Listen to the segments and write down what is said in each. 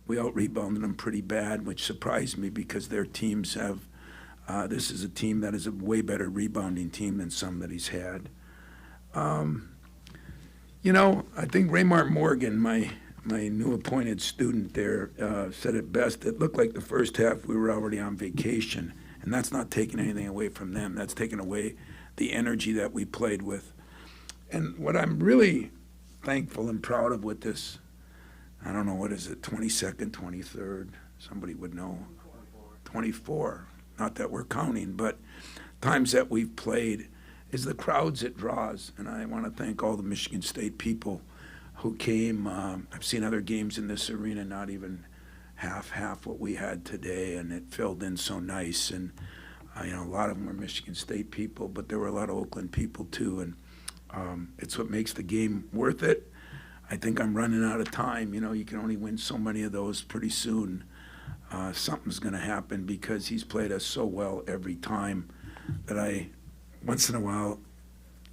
we out-rebounded them pretty bad, which surprised me because their teams have, this is a team that is a way better rebounding team than some that he's had. You know, I think Raymart Morgan, my new appointed student there, said it best. It looked like the first half we were already on vacation, and that's not taking anything away from them. That's taking away the energy that we played with. And what I'm really thankful and proud of with this, I don't know, what is it, 22nd, 23rd, somebody would know, 24, not that we're counting, but times that we've played, is the crowds it draws. And I want to thank all the Michigan State people who came. I've seen other games in this arena, not even half what we had today, and it filled in so nice. And you know, a lot of them were Michigan State people, but there were a lot of Oakland people too, and it's what makes the game worth it. I think I'm running out of time. You know, you can only win so many of those. Pretty soon something's going to happen, because he's played us so well every time that I, once in a while,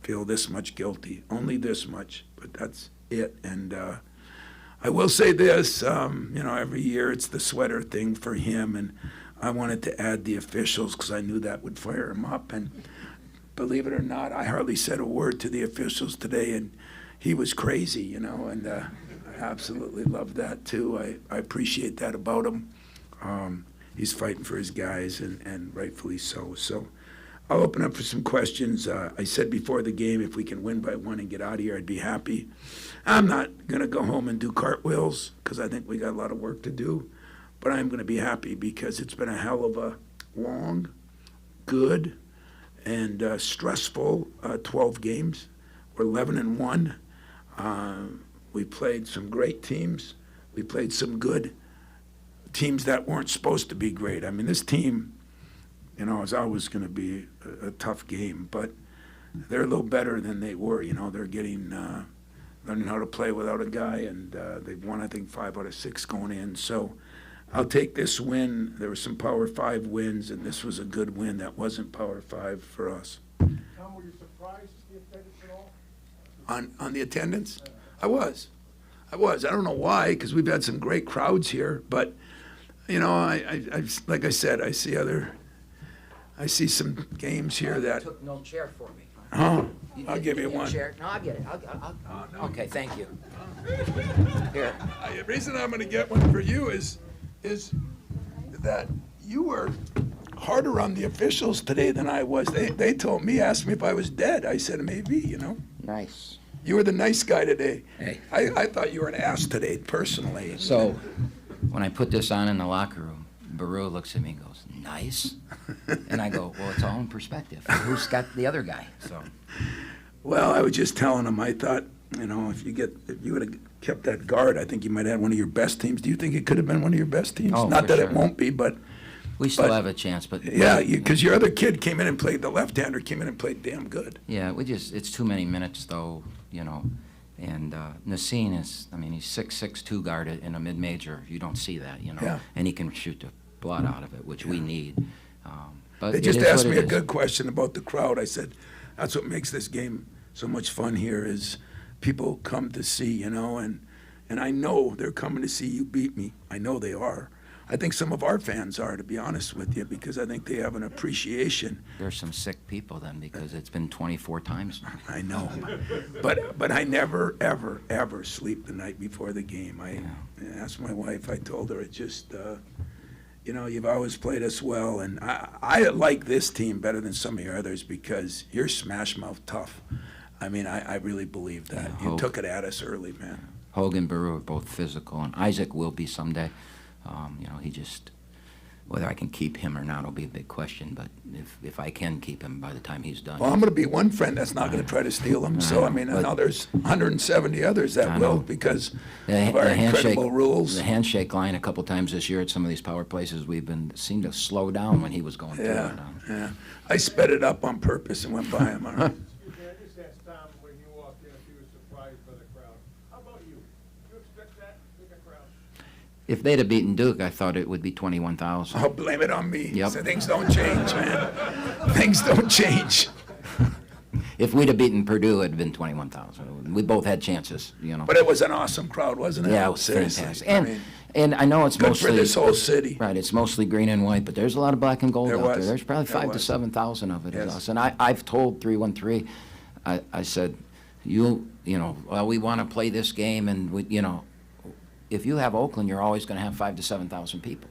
feel this much guilty. Only this much, but that's it. And I will say this, you know, every year it's the sweater thing for him, and I wanted to add the officials because I knew that would fire him up. And believe it or not, I hardly said a word to the officials today, and he was crazy, you know, and I absolutely love that too. I appreciate that about him. He's fighting for his guys, and rightfully so. So I'll open up for some questions. I said before the game, if we can win by 1 and get out of here, I'd be happy. I'm not going to go home and do cartwheels because I think we got a lot of work to do, but I'm going to be happy because it's been a hell of a long, good, and stressful 12 games. We're 11-1. We played some great teams. We played some good teams that weren't supposed to be great. I mean, this team, you know, is always going to be a tough game, but they're a little better than they were. You know, they're getting learning how to play without a guy, and they've won, I think, 5 out of 6 going in. So I'll take this win. There were some Power 5 wins, and this was a good win that wasn't Power 5 for us. Tom, were you surprised at the attendance at all? On the attendance? I was. I don't know why, because we've had some great crowds here, but, you know, I like I said, I see some games here that. You took no chair for me. Oh, I'll didn't give you a one. chair. No, I'll get it. no. Okay, thank you. Here. The reason I'm going to get one for you is that you were harder on the officials today than I was. They told me, asked me if I was dead. I said maybe, you know. Nice. You were the nice guy today. Hey. I thought you were an ass today, personally. So, when I put this on in the locker room, Baru looks at me and goes, "Nice," and I go, "Well, it's all in perspective. Who's got the other guy?" So. Well, I was just telling him. I thought, you know, if you would have kept that guard, I think you might have had one of your best teams. Do you think it could have been one of your best teams? Oh, Not for that sure. it won't be, but. We still have a chance, but. Yeah, because your other kid came in and played, the left-hander came in and played damn good. Yeah, it's too many minutes, though, you know. And Nassim is, I mean, he's 6'6", 2 guard in a mid-major. You don't see that, you know. Yeah. And he can shoot the blood out of it, which we need. But They just it is asked what me it a is. good question about the crowd. I said, that's what makes this game so much fun here is people come to see, you know, and I know they're coming to see you beat me. I know they are. I think some of our fans are, to be honest with you, because I think they have an appreciation. There's some sick people then, because it's been 24 times now. I know, but I never, ever, ever sleep the night before the game. I asked my wife. I told her it just, you know, you've always played us well, and I like this team better than some of your others because you're smash mouth tough. I mean, I really believe that. Yeah, You took it at us early, man. Hogan, Baru are both physical, and Isaac will be someday. You know, he just, whether I can keep him or not will be a big question, but if I can keep him by the time he's done. Well, I'm going to be one friend that's not going to try to steal him. So, I mean, I know there's 170 others that will because of our incredible rules. The handshake line a couple times this year at some of these power places, seemed to slow down when he was going through it. Yeah. I sped it up on purpose and went by him. All right. Excuse me, I just asked Tom when you walked in if he was surprised by the crowd. How about you? Did you expect that big a crowd? If they'd have beaten Duke, I thought it would be 21,000. I'll blame it on me. Yep. So things don't change, man. Things don't change. if we'd have beaten Purdue, it'd have been 21,000. We both had chances, you know. But it was an awesome crowd, wasn't it? Yeah, it was Seriously. fantastic. I mean, And I know it's good mostly for this whole city. right. It's mostly green and white, but there's a lot of black and gold There out was. there. There's probably There 5,000 to was. 7,000 of it. Yes. Is us. And I've told 313, I said, well, we want to play this game, and if you have Oakland, you're always going to have 5,000 to 7,000 people.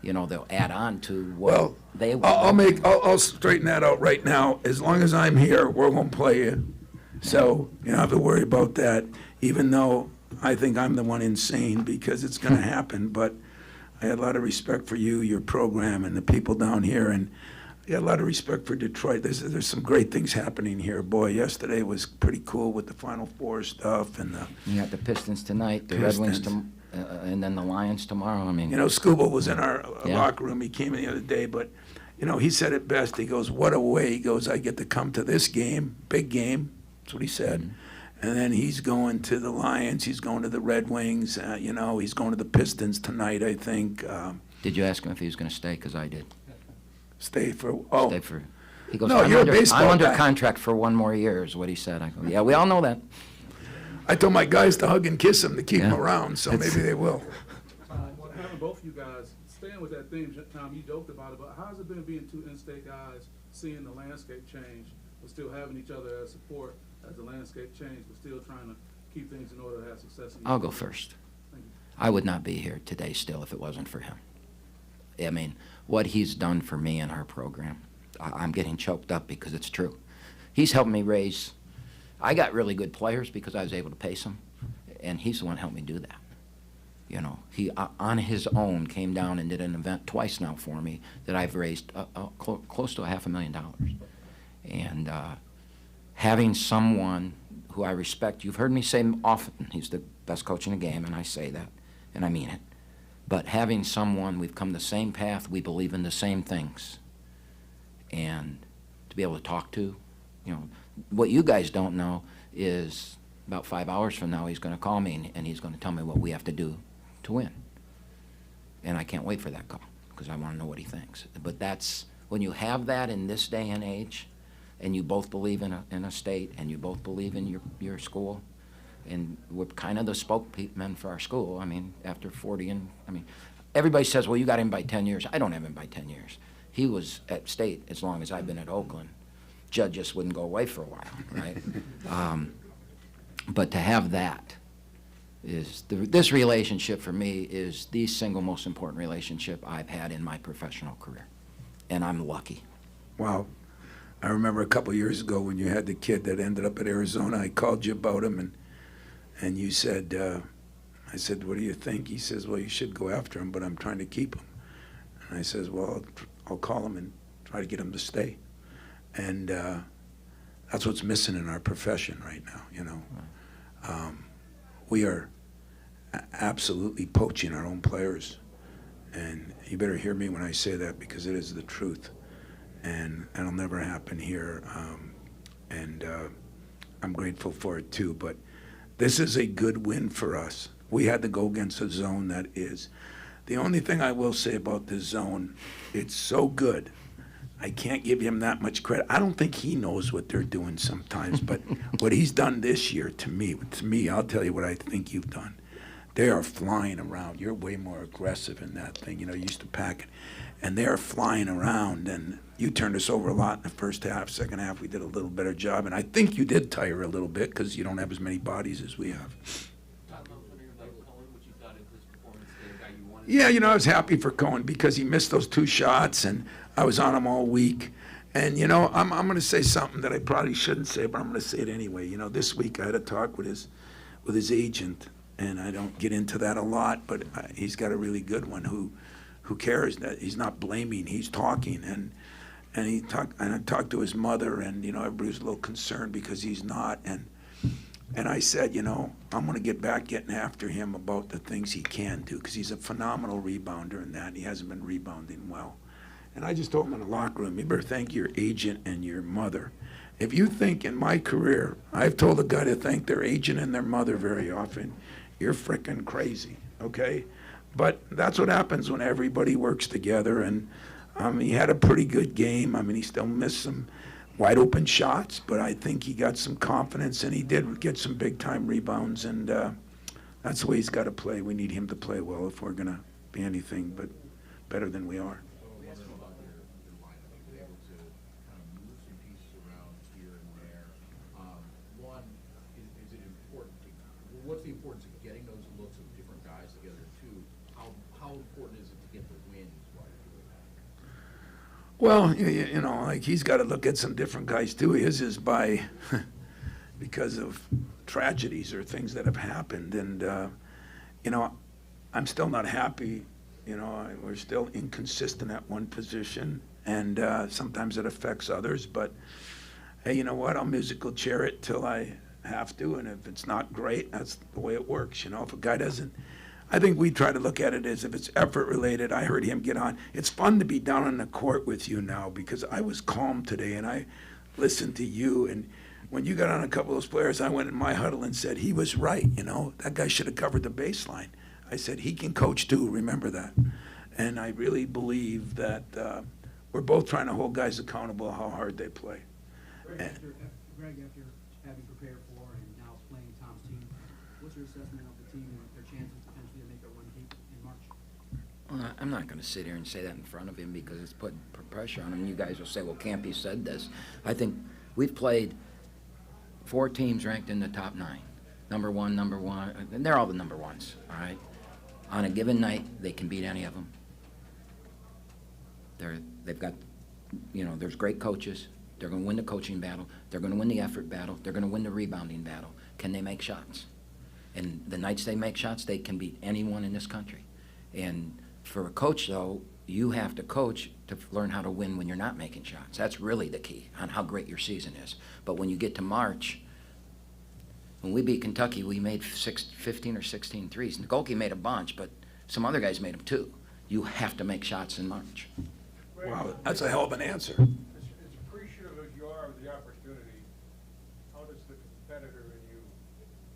They'll add on to what Well, they. I'll straighten that out right now. As long as I'm here, we're going to play you. So you don't have to worry about that, even though I think I'm the one insane because it's going to happen. But I had a lot of respect for you, your program, and the people down here. And I had a lot of respect for Detroit. There's some great things happening here. Boy, yesterday was pretty cool with the Final Four stuff. And You got the Pistons tonight, the Red Wings and then the Lions tomorrow. I mean, Scuba was in our Yeah. locker room. He came in the other day, but, he said it best. He goes, what a way. He goes, I get to come to this game, big game. That's what he said. Mm-hmm. And then he's going to the Lions. He's going to the Red Wings. He's going to the Pistons tonight, I think. did you ask him if he was going to stay? Because I did. Stay for, Stay for. He goes, No, you're a baseball I'm under guy. contract for 1 more year, is what he said. I go, yeah, we all know that. I told my guys to hug and kiss him to keep him Yeah. around, so It's- maybe they will. Well, having both of you guys, staying with that theme, Tom, you joked about it, but how's it been being two in-state guys, seeing the landscape change, but still having each other as support as the landscape change, but still trying to keep things in order to have success? I'll go first. Thank you. I would not be here today still if it wasn't for him. I mean, what he's done for me in our program, I'm getting choked up because it's true. He's helped me raise. I got really good players because I was able to pace them, and he's the one who helped me do that. He on his own came down and did an event twice now for me that I've raised close to $500,000. And having someone who I respect, you've heard me say often, he's the best coach in the game, and I say that, and I mean it. But having someone, we've come the same path, we believe in the same things, and to be able to talk to, what you guys don't know is about 5 hours from now, he's going to call me and he's going to tell me what we have to do to win. And I can't wait for that call because I want to know what he thinks. But that's, when you have that in this day and age, and you both believe in a state, and you both believe in your school, and we're kind of the spokesmen for our school. I mean, after 40, everybody says, well, you got him by 10 years. I don't have him by 10 years. He was at state as long as I've been at Oakland. Judd just wouldn't go away for a while, right? But to have that is, this relationship for me is the single most important relationship I've had in my professional career. And I'm lucky. Wow. I remember a couple years ago when you had the kid that ended up at Arizona, I called you about him, and you said, I said, what do you think? He says, well, you should go after him, but I'm trying to keep him. And I says, well, I'll call him and try to get him to stay. And that's what's missing in our profession right now, We are absolutely poaching our own players. And you better hear me when I say that because it is the truth. And it'll never happen here. I'm grateful for it too. But this is a good win for us. We had to go against a zone that is. The only thing I will say about this zone, it's so good. I can't give him that much credit. I don't think he knows what they're doing sometimes, but what he's done this year to me, I'll tell you what I think you've done. They are flying around. You're way more aggressive in that thing. You used to pack it. And they're flying around, and you turned us over a lot in the first half. Second half, we did a little better job, and I think you did tire a little bit because you don't have as many bodies as we have. Yeah, I was happy for Cohen because he missed those 2 shots, and I was on him all week. And, I'm going to say something that I probably shouldn't say, but I'm going to say it anyway. This week I had a talk with his agent, and I don't get into that a lot, but he's got a really good one who cares that he's not blaming, he's talking. And I talked to his mother, and, everybody was a little concerned because he's not. And I said, I'm going to get back getting after him about the things he can do because he's a phenomenal rebounder in that. He hasn't been rebounding well. And I just told him in the locker room, you better thank your agent and your mother. If you think in my career, I've told a guy to thank their agent and their mother very often, you're frickin' crazy, okay? But that's what happens when everybody works together. And he had a pretty good game. He still missed some wide open shots, but I think he got some confidence, and he did get some big time rebounds, and that's the way he's got to play. We need him to play well if we're going to be anything but better than we are. We asked him about your lineup. You've been able to kind of move some pieces around here and there. One, is it important what's the importance of getting those looks of different guys together? Two, how important is it to get the wins while you're doing that? Well, you know, like he's got to look at some different guys too. His is by because of tragedies or things that have happened, and you know, I'm still not happy. You know, we're still inconsistent at one position, and sometimes it affects others. But hey, you know what? I'll musical chair it till I have to, and if it's not great, that's the way it works. You know, if a guy doesn't. I think we try to look at it as if it's effort related. I heard him get on. It's fun to be down on the court with you now because I was calm today and I listened to you. And when you got on a couple of those players, I went in my huddle and said, he was right. You know, that guy should have covered the baseline. I said, he can coach too, remember that. And I really believe that we're both trying to hold guys accountable how hard they play. Greg, after having prepared for and now playing Tom's team, what's your assessment of the team and their chances potentially to make a run deep in March? Well, I'm not going to sit here and say that in front of him because it's putting pressure on him. You guys will say, well, Kampe said this. I think we've played 4 teams ranked in the top 9. Number one, and they're all the number ones, all right? On a given night, they can beat any of them. They've got, you know, there's great coaches. They're going to win the coaching battle. They're going to win the effort battle. They're going to win the rebounding battle. Can they make shots? And the nights they make shots, they can beat anyone in this country. And for a coach, though, you have to coach to learn how to win when you're not making shots. That's really the key on how great your season is. But when you get to March, when we beat Kentucky, we made 15 or 16 threes. And Golke made a bunch, but some other guys made them too. You have to make shots in March. Wow, that's a hell of an answer. As appreciative as you are of the opportunity, how does the competitor in you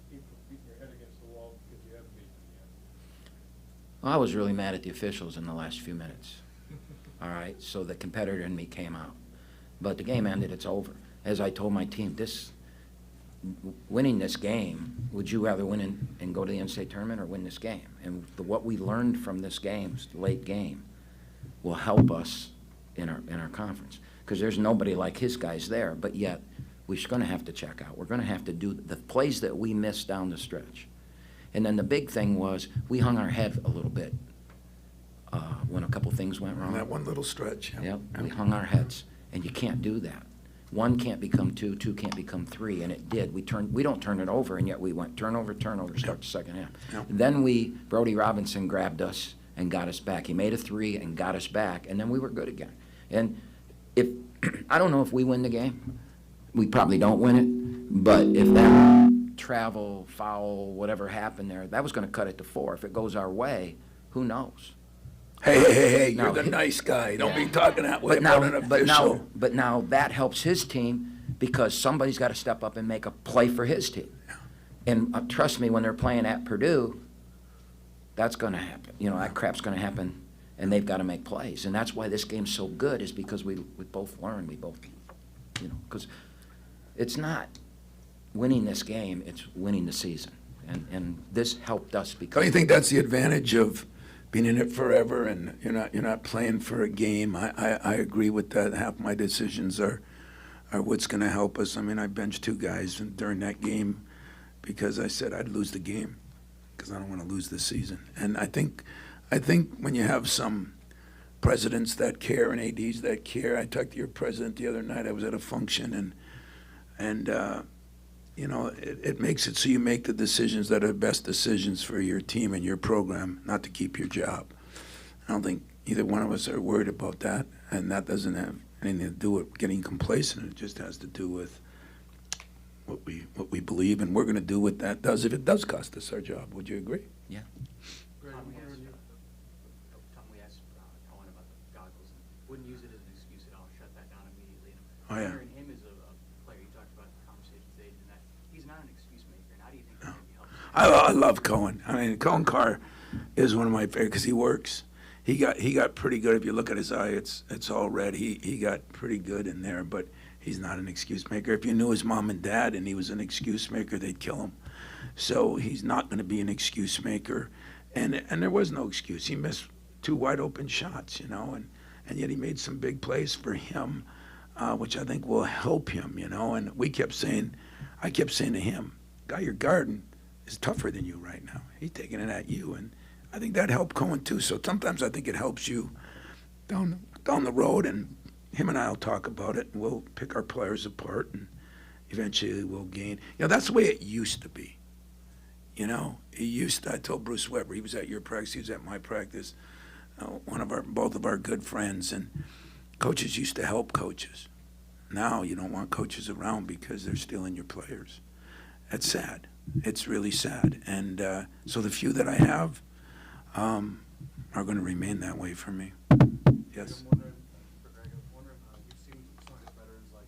keep from beating your head against the wall because you haven't beaten them yet? Well, I was really mad at the officials in the last few minutes. All right, so the competitor in me came out. But the game ended, it's over. As I told my team, winning this game, would you rather win and go to the NCAA tournament or win this game? And what we learned from this game, late game, will help us in our conference. Because there's nobody like his guys there, but yet we're going to have to check out. We're going to have to do the plays that we missed down the stretch. And then the big thing was we hung our head a little bit when a couple things went wrong. That one little stretch. Yep, we hung our heads, and you can't do that. 1 can't become 2, 2 can't become 3, and it did. We don't turn it over, and yet we went turnover, start the second half. Yep. Then Brody Robinson grabbed us and got us back. He made a 3 and got us back, and then we were good again. And if I don't know if we win the game, we probably don't win it, but if that travel, foul, whatever happened there, that was going to cut it to 4. If it goes our way, who knows? Hey, you're Now, the nice guy. Don't be talking that way But about now, an official. but now that helps his team because somebody's got to step up and make a play for his team. And trust me, when they're playing at Purdue, that's going to happen. You know, that crap's going to happen, and they've got to make plays. And that's why this game's so good is because we both learn, you know, because it's not winning this game, it's winning the season. And this helped us because. Don't you think that's the advantage of being in it forever and you're not playing for a game? I agree with that. Half my decisions are what's going to help us. I mean, I benched 2 guys during that game because I said I'd lose the game because I don't want to lose this season. And I think when you have some presidents that care and ADs that care, I talked to your president the other night. I was at a function and you know, it makes it so you make the decisions that are the best decisions for your team and your program, not to keep your job. I don't think either one of us are worried about that, and that doesn't have anything to do with getting complacent. It just has to do with what we believe, and we're going to do what that does if it does cost us our job. Would you agree? Yeah. Greg, We asked Cohen about the goggles. Wouldn't use it as an excuse at all. Shut that down immediately. Oh, yeah. Hearing him as a player, you talked about the conversation today, and that he's not an excuse maker. And how do you think that maybe helps? I love Cohen. I mean, Cohen Carr is one of my favorites because he works. He got pretty good. If you look at his eye, it's all red. He got pretty good in there, but He's not an excuse maker. If you knew his mom and dad and he was an excuse maker, they'd kill him. So he's not going to be an excuse maker. And there was no excuse. He missed 2 wide open shots, you know, and yet he made some big plays for him, which I think will help him, you know. And I kept saying to him, guy you're guarding is tougher than you right now. He's taking it at you. And I think that helped Cohen too. So sometimes I think it helps you down the road, and him and I will talk about it, and we'll pick our players apart, and eventually we'll gain. You know, that's the way it used to be. You know, I told Bruce Weber, he was at your practice, he was at my practice, both of our good friends, and coaches used to help coaches. Now you don't want coaches around because they're stealing your players. That's sad. It's really sad. And so the few that I have are going to remain that way for me. Yes. I'm wondering, for Greg, I was wondering, you've seen some of these veterans like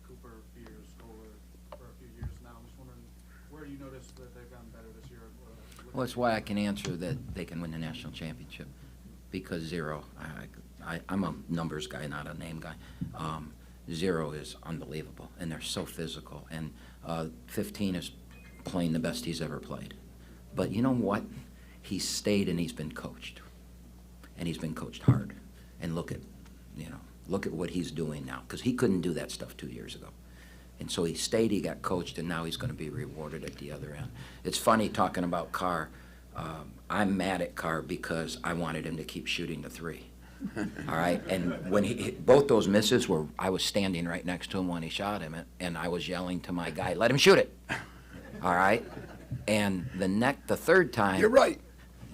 Cooper, Fears, Kohler for a few years now. I'm just wondering, where do you notice that they've gotten better this year? Well, that's why I can answer that they can win the national championship, because Zero, I'm a numbers guy, not a name guy. Zero is unbelievable, and they're so physical. And 15 is playing the best he's ever played. But you know what? He's stayed and he's been coached, and he's been coached hard. And look at what he's doing now, because he couldn't do that stuff 2 years ago. And so he stayed, he got coached, and now he's going to be rewarded at the other end. It's funny talking about Carr. I'm mad at Carr because I wanted him to keep shooting the 3. All right? And when both those misses were, I was standing right next to him when he shot him, and I was yelling to my guy, let him shoot it. All right? And the third time. You're right.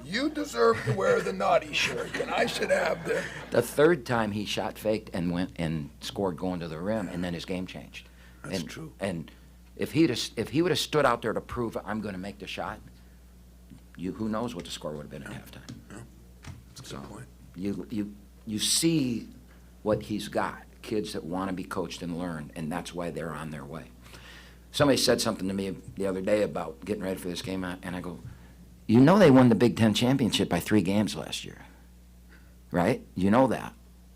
You deserve to wear the naughty shirt, and I should have the... The third time he shot faked and went and scored going to the rim, and then his game changed. That's true. And if he would have stood out there to prove I'm going to make the shot, who knows what the score would have been at halftime. Yeah. That's a good point. You see what he's got, kids that want to be coached and learn, and that's why they're on their way. Somebody said something to me the other day about getting ready for this game, and I go, you know they won the Big Ten championship by 3 games last year, right? You know that,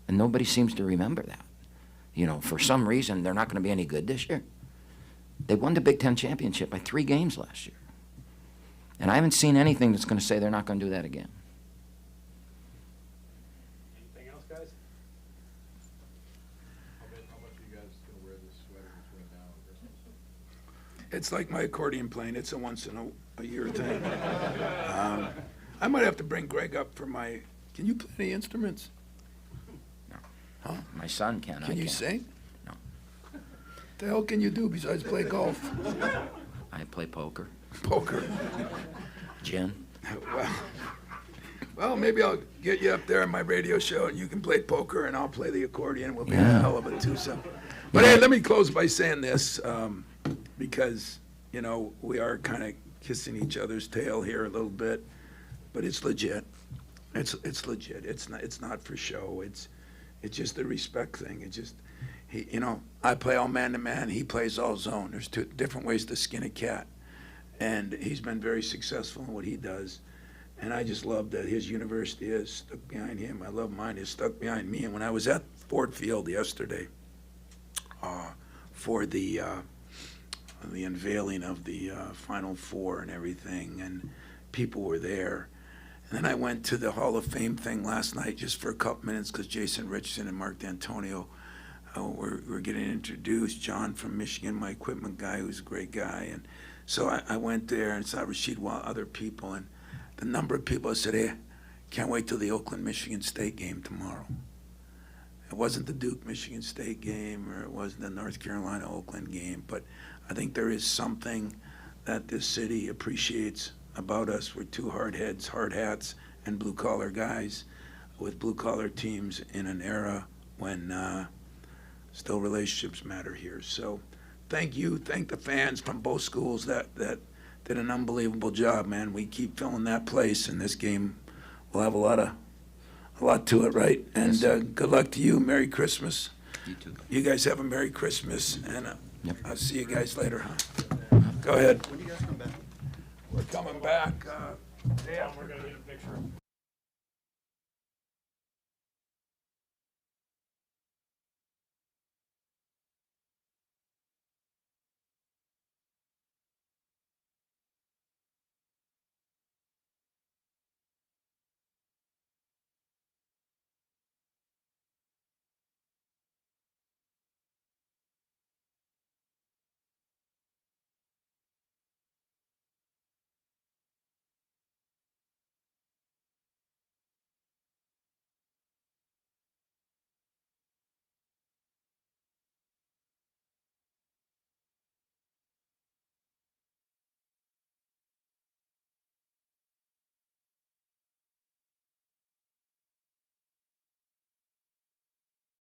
and nobody seems to remember that. You know, for some reason, they're not going to be any good this year. They won the Big Ten championship by 3 games last year. And I haven't seen anything that's going to say they're not going to do that again. Anything else, guys? How much are you guys going to wear this sweater between now and Christmas? It's like my accordion playing. It's a once in a year thing. I might have to bring Greg up for my... Can you play any instruments? Huh? My son can. I Can you can't. sing? No. What the hell can you do besides play golf? I play poker, Poker. gin. Well, maybe I'll get you up there on my radio show, and you can play poker, and I'll play the accordion. We'll be a Yeah. hell of a twosome. But hey, let me close by saying this, because, you know, we are kind of kissing each other's tail here a little bit, but it's legit. It's legit. It's not for show. It's just a respect thing. It just, I play all man-to-man. He plays all zone. There's 2 different ways to skin a cat. And he's been very successful in what he does. And I just love that his university is stuck behind him. I love mine is stuck behind me. And when I was at Ford Field yesterday for the unveiling of the Final Four and everything, and people were there. And then I went to the Hall of Fame thing last night just for a couple minutes because Jason Richardson and Mark D'Antonio were getting introduced. John from Michigan, my equipment guy, who's a great guy. And so I went there and saw Rasheed Wallace, other people, and the number of people that said, hey, can't wait till the Oakland, Michigan State game tomorrow. It wasn't the Duke, Michigan State game, or it wasn't the North Carolina, Oakland game, but I think there is something that this city appreciates about us. We're 2 hard heads, hard hats, and blue-collar guys with blue-collar teams in an era when still relationships matter here. So thank you. Thank the fans from both schools that did an unbelievable job, man. We keep filling that place, and this game will have a lot to it, right? And Yes, good luck to you. Merry Christmas. You too. You guys have a Merry Christmas, and Yep. I'll see you guys later, huh? Go ahead. When do you guys come back? We're coming back. Yeah, we're gonna get a picture.